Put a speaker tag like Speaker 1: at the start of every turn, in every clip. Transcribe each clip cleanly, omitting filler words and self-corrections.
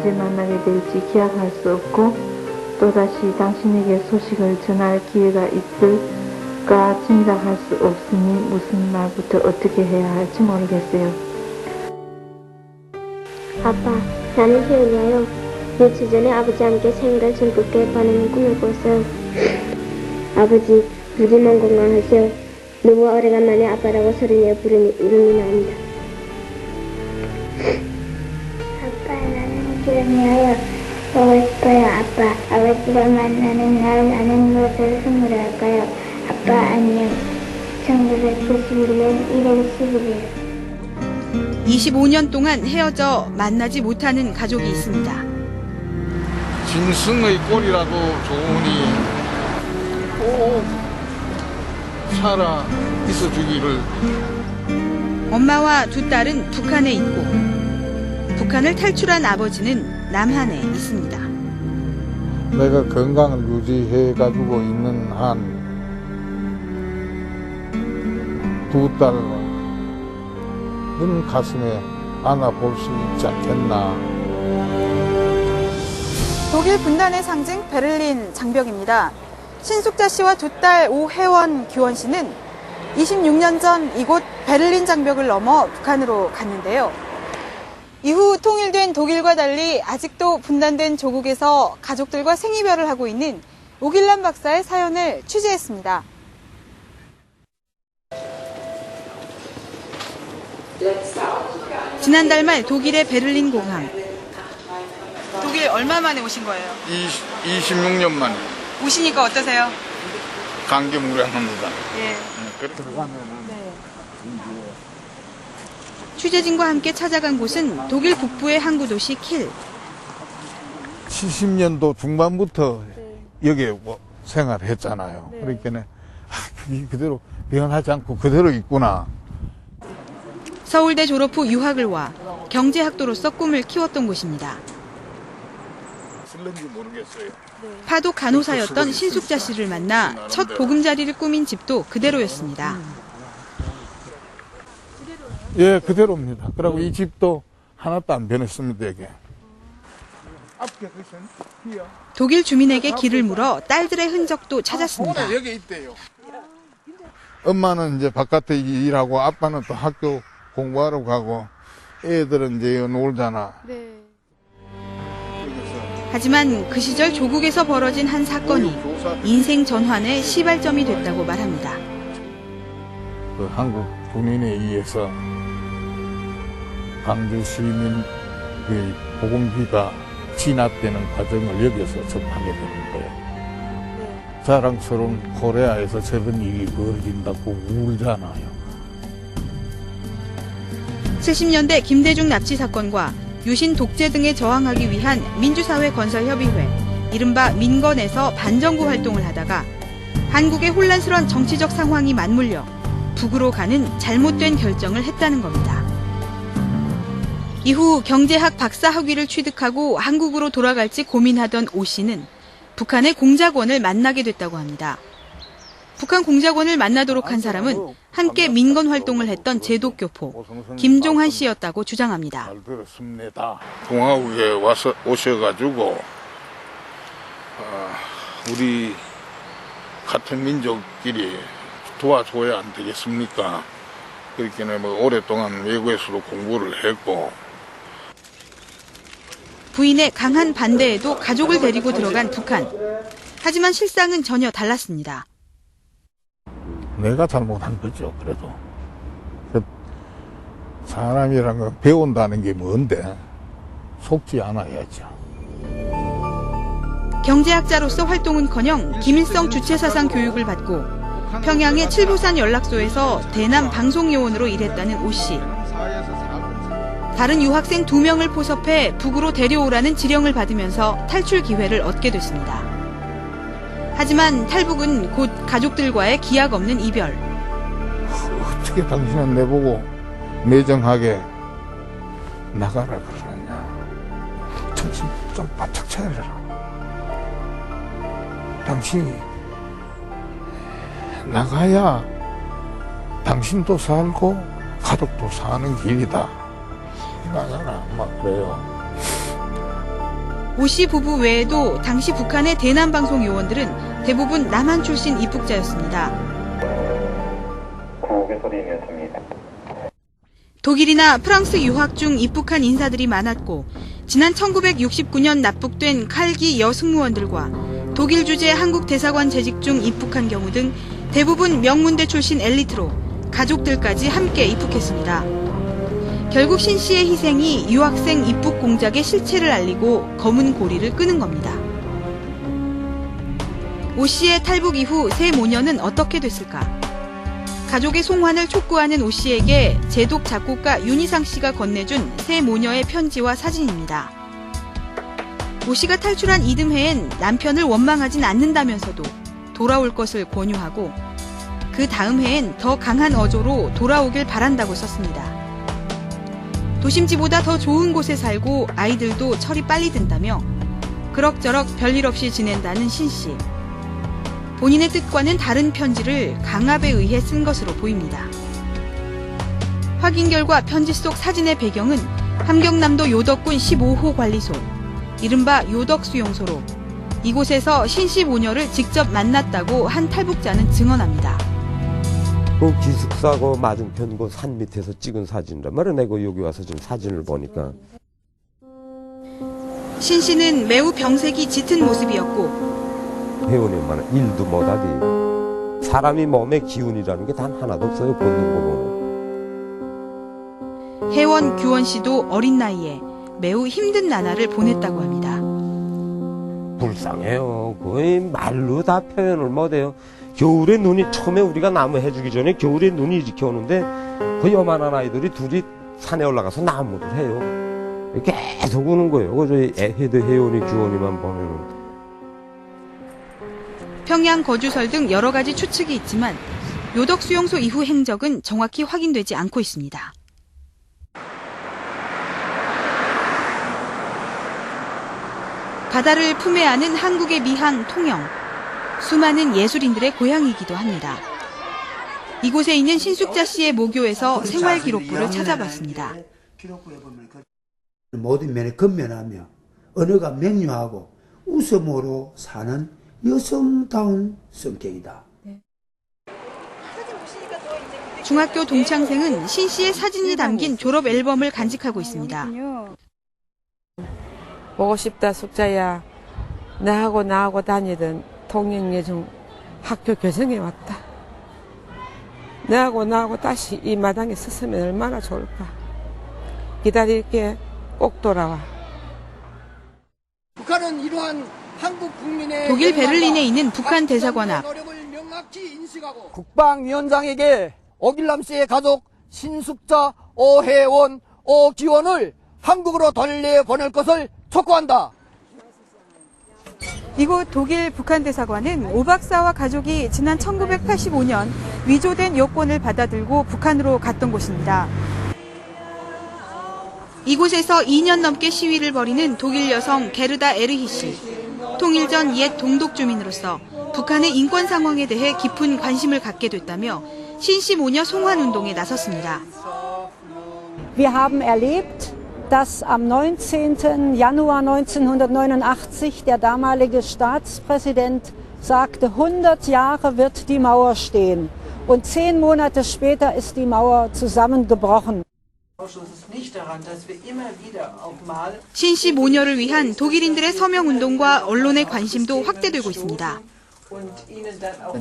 Speaker 1: 언제 만나게 될지 기약할 수 없고 또다시 당신에게 소식을 전할 기회가 있을까 짐작할 수 없으니 무슨 말부터 어떻게 해야 할지 모르겠어요.
Speaker 2: 아빠, 나는 희은이에요. 며칠 전에 아버지와 함께 생일을 즐겁게 보내는 꿈을 꿨어요. 아버지, 부디만 건강하세요. 너무 오래간만에 아빠라고 소리내어 부르니 울음이 나옵니다.
Speaker 3: 아빠, 나는 희은이에요. 보고 싶어요. 아빠, 아버지가 만나는 날 나는 무엇을 선물할까요? 아빠, 안녕. 1991년 1월 11일
Speaker 4: 25년 동안 헤어져 만나지 못하는 가족이 있습니다.
Speaker 5: 짐승의 꼴이라도 좋으니 꼭 살아 있어 주기를.
Speaker 4: 엄마와 두 딸은 북한에 있고 북한을 탈출한 아버지는 남한에 있습니다.
Speaker 5: 내가 건강을 유지해 가지고 있는 한 두 딸은 가슴에 안아볼 수 있지 않겠나.
Speaker 6: 독일 분단의 상징 베를린 장벽입니다. 신숙자 씨와 두 딸 오혜원, 규원 씨는 26년 전 이곳 베를린 장벽을 넘어 북한으로 갔는데요. 이후 통일된 독일과 달리 아직도 분단된 조국에서 가족들과 생이별을 하고 있는 오길란 박사의 사연을 취재했습니다.
Speaker 4: 지난달 말 독일의 베를린 공항.
Speaker 6: 독일 얼마 만에 오신 거예요?
Speaker 5: 26년 만에.
Speaker 6: 오시니까 어떠세요?
Speaker 5: 감개무량합니다.
Speaker 6: 예.
Speaker 4: 취재진과 함께 찾아간 곳은 독일 북부의 항구 도시 킬.
Speaker 5: 70년도 중반부터 여기에 생활했잖아요. 그러니까 그대로 변하지 않고 그대로 있구나.
Speaker 4: 서울대 졸업 후 유학을 와 경제학도로서 꿈을 키웠던 곳입니다.
Speaker 5: 쓸는지 모르겠어요.
Speaker 4: 파독 간호사였던 신숙자 씨를 만나 첫 보금자리를 꾸민 집도 그대로였습니다.
Speaker 5: 예, 그대로입니다. 그리고 이 집도 하나도 안 변했습니다, 여기.
Speaker 4: 독일 주민에게 길을 물어 딸들의 흔적도 찾았습니다.
Speaker 5: 여기 있대요. 엄마는 이제 바깥에 일하고 아빠는 또 학교 공부하러 가고 애들은 이제 놀잖아.
Speaker 4: 하지만 그 시절 조국에서 벌어진 한 사건이 인생 전환의 시발점이 됐다고 말합니다.
Speaker 5: 그 한국 군인에 의해서 광주 시민 그 보건비가 진압되는 과정을 여기서 접하게 되는 거예요. 자랑스러운 코리아에서 저런 일이 벌어진다고 울잖아요.
Speaker 4: 70년대 김대중 납치 사건과 유신 독재 등에 저항하기 위한 민주사회 건설협의회, 이른바 민건에서 반정부 활동을 하다가 한국의 혼란스러운 정치적 상황이 맞물려 북으로 가는 잘못된 결정을 했다는 겁니다. 이후 경제학 박사 학위를 취득하고 한국으로 돌아갈지 고민하던 오 씨는 북한의 공작원을 만나게 됐다고 합니다. 북한 공작원을 만나도록 한 사람은 함께 민건 활동을 했던 제독교포 김종환 씨였다고 주장합니다.
Speaker 5: 잘 들었습니다. 동아국에 오셔가지고 우리 같은 민족끼리 도와줘야 안 되겠습니까? 그렇게 오랫동안 외국에서도 공부를 했고.
Speaker 4: 부인의 강한 반대에도 가족을 데리고 들어간 북한. 하지만 실상은 전혀 달랐습니다.
Speaker 5: 내가 잘못한 거죠, 그래도. 사람이란 건 배운다는 게 뭔데, 속지 않아야죠.
Speaker 4: 경제학자로서 활동은커녕 김일성 주체사상 교육을 받고 평양의 칠부산 연락소에서 대남 방송요원으로 일했다는 오 씨. 다른 유학생 2명을 포섭해 북으로 데려오라는 지령을 받으면서 탈출 기회를 얻게 됐습니다. 하지만 탈북은 곧 가족들과의 기약 없는 이별.
Speaker 5: 어떻게 당신은 내보고 매정하게 나가라 그러느냐. 정신 좀 바짝 차려라. 당신이 나가야 당신도 살고 가족도 사는 길이다. 나가라, 막 그래요.
Speaker 4: 오 씨 부부 외에도 당시 북한의 대남 방송 요원들은 대부분 남한 출신 입국자였습니다. 독일이나 프랑스 유학 중 입국한 인사들이 많았고 지난 1969년 납북된 칼기 여승무원들과 독일 주재 한국 대사관 재직 중 입국한 경우 등 대부분 명문대 출신 엘리트로 가족들까지 함께 입국했습니다. 결국 신 씨의 희생이 유학생 입국 공작의 실체를 알리고 검은 고리를 끄는 겁니다. 오 씨의 탈북 이후 세 모녀는 어떻게 됐을까? 가족의 송환을 촉구하는 오 씨에게 제독 작곡가 윤희상 씨가 건네준 세 모녀의 편지와 사진입니다. 오 씨가 탈출한 이듬해엔 남편을 원망하진 않는다면서도 돌아올 것을 권유하고 그 다음 해엔 더 강한 어조로 돌아오길 바란다고 썼습니다. 도심지보다 더 좋은 곳에 살고 아이들도 철이 빨리 든다며 그럭저럭 별일 없이 지낸다는 신 씨. 본인의 뜻과는 다른 편지를 강압에 의해 쓴 것으로 보입니다. 확인 결과 편지 속 사진의 배경은 함경남도 요덕군 15호 관리소, 이른바 요덕수용소로 이곳에서 신 씨 모녀를 직접 만났다고 한 탈북자는 증언합니다.
Speaker 7: 그 기숙사고 맞은편 그 산 밑에서 찍은 사진이란 말이야. 내가 여기 와서 지금 사진을 보니까.
Speaker 4: 신 씨는 매우 병색이 짙은 모습이었고
Speaker 7: 회원이 얼마나 일도 못하디. 사람이 몸에 기운이라는 게 단 하나도 없어요. 걷는 거 보면.
Speaker 4: 혜원 규원 씨도 어린 나이에 매우 힘든 나날을 보냈다고 합니다.
Speaker 7: 불쌍해요. 거의 말로 다 표현을 못해요. 겨울에 눈이 처음에 우리가 나무 해주기 전에 겨울에 눈이 이렇게 오는데 그 요만한 아이들이 둘이 산에 올라가서 나무를 해요. 계속 우는 거예요. 그저 혜원이 규원이만 보면은.
Speaker 4: 평양 거주설 등 여러 가지 추측이 있지만 요덕수용소 이후 행적은 정확히 확인되지 않고 있습니다. 바다를 품에 안은 한국의 미항 통영. 수많은 예술인들의 고향이기도 합니다. 이곳에 있는 신숙자 씨의 모교에서 생활기록부를 찾아봤습니다.
Speaker 8: 모든 면에 근면하며 언어가 명료하고 웃음으로 사는 여성다운 성격이다.
Speaker 4: 중학교 동창생은 신 씨의 사진이 담긴 졸업 앨범을 간직하고 있습니다.
Speaker 9: 보고 싶다 숙자야. 나하고 다니던 통영예중 학교 교정에 왔다. 나하고 다시 이 마당에 섰으면 얼마나 좋을까. 기다릴게. 꼭 돌아와.
Speaker 10: 북한은 이러한 한국 국민의
Speaker 4: 독일 베를린에 있는 북한 대사관 앞.
Speaker 10: 국방위원장에게 오길남 씨의 가족 신숙자, 오혜원, 오기원을 한국으로 돌려보낼 것을 촉구한다.
Speaker 6: 이곳 독일 북한 대사관은 오 박사와 가족이 지난 1985년 위조된 여권을 받아들고 북한으로 갔던 곳입니다.
Speaker 4: 이곳에서 2년 넘게 시위를 벌이는 독일 여성 게르다 에르히 씨. 통일 전 옛 동독 주민으로서 북한의 인권 상황에 대해 깊은 관심을 갖게 됐다며 신 씨 모녀 송환 운동에 나섰습니다.
Speaker 11: Wir haben erlebt, dass am 19. Januar 1989 der damalige Staatspräsident sagte, 100 Jahre wird die Mauer stehen. Und 10 Monate später ist die Mauer zusammengebrochen.
Speaker 4: 신 씨 모녀를 위한 독일인들의 서명 운동과 언론의 관심도 확대되고 있습니다.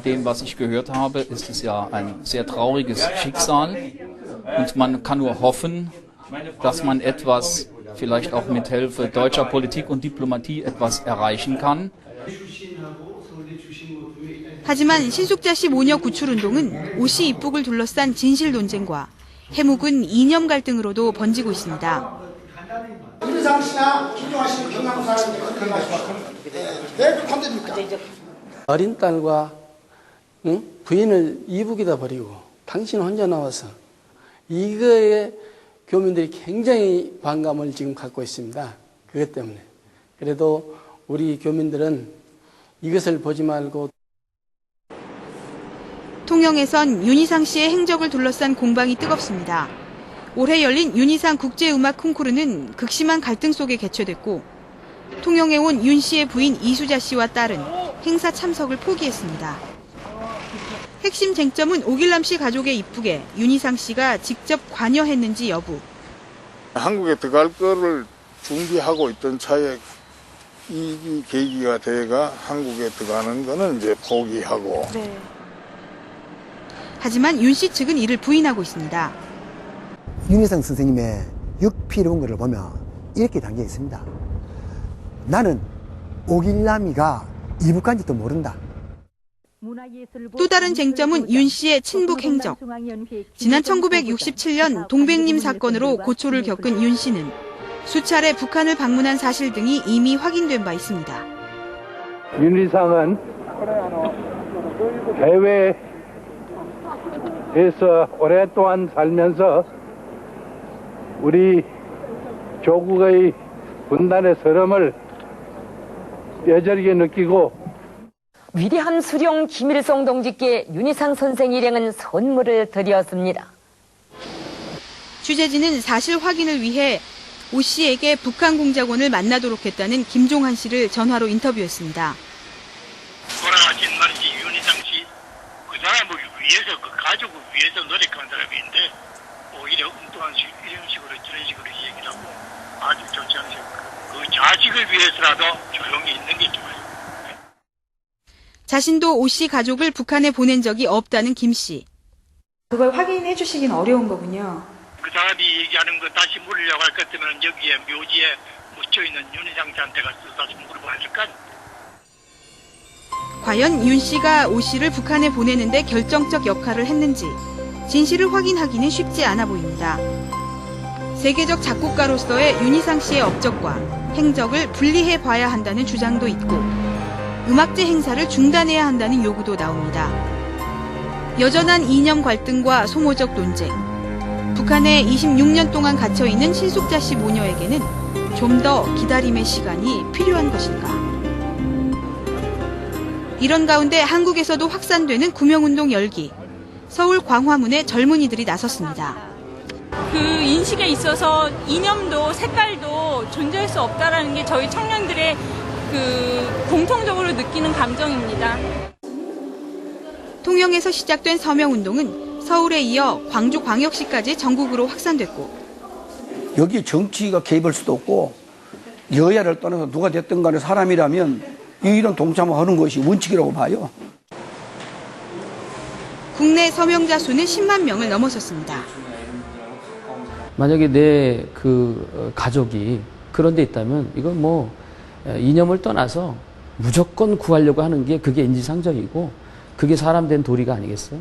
Speaker 12: Dem, was ich gehört habe, ist es ja ein sehr trauriges Schicksal und man kann nur hoffen, dass man etwas, vielleicht auch mit Hilfe deutscher Politik und Diplomatie etwas erreichen kann.
Speaker 4: 하지만 신숙자 씨 모녀 구출 운동은 오 씨 입국을 둘러싼 진실 논쟁과 해묵은 이념 갈등으로도 번지고 있습니다.
Speaker 13: 윤희상 씨나 김종환 씨는 경남 사람입니다. 왜 그렇게 합니까?
Speaker 14: 어린 딸과 부인을 이북에다 버리고 당신 혼자 나와서 이거에 교민들이 굉장히 반감을 지금 갖고 있습니다. 그것 때문에. 그래도 우리 교민들은 이것을 보지 말고
Speaker 4: 통영에선 윤희상 씨의 행적을 둘러싼 공방이 뜨겁습니다. 올해 열린 윤희상 국제음악 콩쿠르는 극심한 갈등 속에 개최됐고 통영에 온 윤 씨의 부인 이수자 씨와 딸은 행사 참석을 포기했습니다. 핵심 쟁점은 오길남 씨 가족의 입국에 윤희상 씨가 직접 관여했는지 여부.
Speaker 5: 한국에 들어갈 거를 준비하고 있던 차에 이 계기가 돼가 한국에 들어가는 거는 이제 포기하고.
Speaker 4: 네. 하지만 윤 씨 측은 이를 부인하고 있습니다.
Speaker 15: 윤희상 선생님의 육필원고를 보면 이렇게 담겨 있습니다. 나는 오길남이가 이북간지도 모른다.
Speaker 4: 또 다른 쟁점은 윤 씨의 친북 행적. 지난 1967년 동백림 사건으로 고초를 겪은 윤 씨는 수차례 북한을 방문한 사실 등이 이미 확인된 바 있습니다.
Speaker 16: 윤희상은 해외에서 오랫동안 살면서 우리 조국의 분단의 서름을 뼈저리게 느끼고
Speaker 17: 위대한 수령 김일성 동지께 윤희상 선생 일행은 선물을 드렸습니다.
Speaker 4: 취재진은 사실 확인을 위해 오 씨에게 북한 공작원을 만나도록 했다는 김종한 씨를 전화로 인터뷰했습니다.
Speaker 18: 돌아가신 말이지 윤희상 씨, 그 사람을 위해서, 그 가족을 위해서 노력한 사람인데 오히려 엉뚱한 이런 식으로 저런 식으로 얘기를 하고 아주 좋지 않죠. 그 자식을 위해서라도 조용히 있는 게 좋아요.
Speaker 4: 자신도 오 씨 가족을 북한에 보낸 적이 없다는 김 씨.
Speaker 6: 그걸 확인해 주시긴 어려운 거군요.
Speaker 18: 그 사람이 얘기하는 거 다시 물으려고 할 것 같으면 여기에 묘지에 묻혀있는 윤희상 씨한테 가서 다시 물어봐야 할 거 아니에요.
Speaker 4: 과연 윤 씨가 오 씨를 북한에 보내는데 결정적 역할을 했는지 진실을 확인하기는 쉽지 않아 보입니다. 세계적 작곡가로서의 윤희상 씨의 업적과 행적을 분리해 봐야 한다는 주장도 있고 음악제 행사를 중단해야 한다는 요구도 나옵니다. 여전한 이념 갈등과 소모적 논쟁, 북한에 26년 동안 갇혀있는 신숙자 씨 모녀에게는 좀 더 기다림의 시간이 필요한 것일까? 이런 가운데 한국에서도 확산되는 구명운동 열기, 서울 광화문에 젊은이들이 나섰습니다.
Speaker 19: 그 인식에 있어서 이념도 색깔도 존재할 수 없다라는 게 저희 청년들의 공통적으로 느끼는 감정입니다.
Speaker 4: 통영에서 시작된 서명운동은 서울에 이어 광주광역시까지 전국으로 확산됐고
Speaker 8: 여기에 정치가 개입할 수도 없고 여야를 떠나서 누가 됐든 간에 사람이라면 이런 동참을 하는 것이 원칙이라고 봐요.
Speaker 4: 국내 서명자 수는 10만 명을 넘어섰습니다.
Speaker 14: 만약에 내 가족이 그런 데 있다면 이건 뭐 이념을 떠나서 무조건 구하려고 하는 게 그게 인지상정이고 그게 사람 된 도리가 아니겠어요?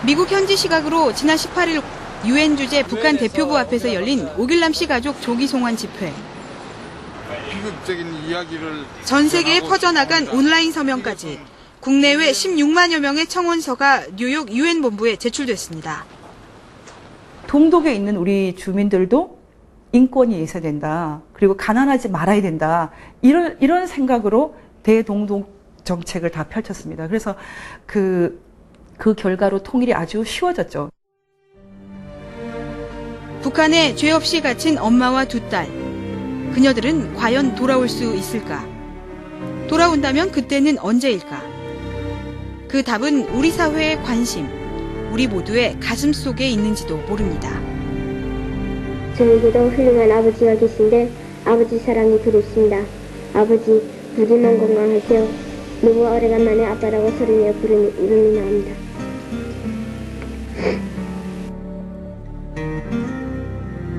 Speaker 4: 미국 현지 시각으로 지난 18일 유엔 주재 북한 대표부 앞에서 열린 오길남 씨 가족 조기 송환 집회.
Speaker 5: 비극적인 이야기를
Speaker 4: 전 세계에 퍼져나간 온라인 서명까지 국내외 16만여 명의 청원서가 뉴욕 유엔 본부에 제출됐습니다.
Speaker 20: 동독에 있는 우리 주민들도 인권이 예사된다. 그리고 가난하지 말아야 된다. 이런 생각으로 대동독 정책을 다 펼쳤습니다. 그래서 그 결과로 통일이 아주 쉬워졌죠.
Speaker 4: 북한에 죄 없이 갇힌 엄마와 두 딸. 그녀들은 과연 돌아올 수 있을까? 돌아온다면 그때는 언제일까? 그 답은 우리 사회의 관심, 우리 모두의 가슴 속에 있는지도 모릅니다.
Speaker 2: 저에게도 훌륭한 아버지가 계신데 아버지 사랑이 그립습니다. 아버지 부디만 건강하세요. 너무 오래간만에 아빠라고 소리내어 부르는 나옵니다.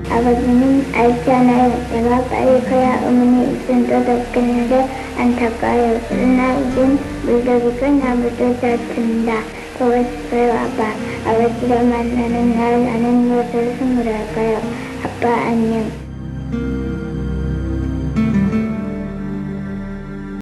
Speaker 3: 아버지는 알잖아요. 내가 빨리 커야 어머니 입은 뜯었겠는데 안타까워요. 그러나 이젠 물도 그 나무도 잘 튼다. 보고 싶어요, 아빠. 아버지를 만나는 날 나는 무엇을 선물할까요? 아빠 안녕.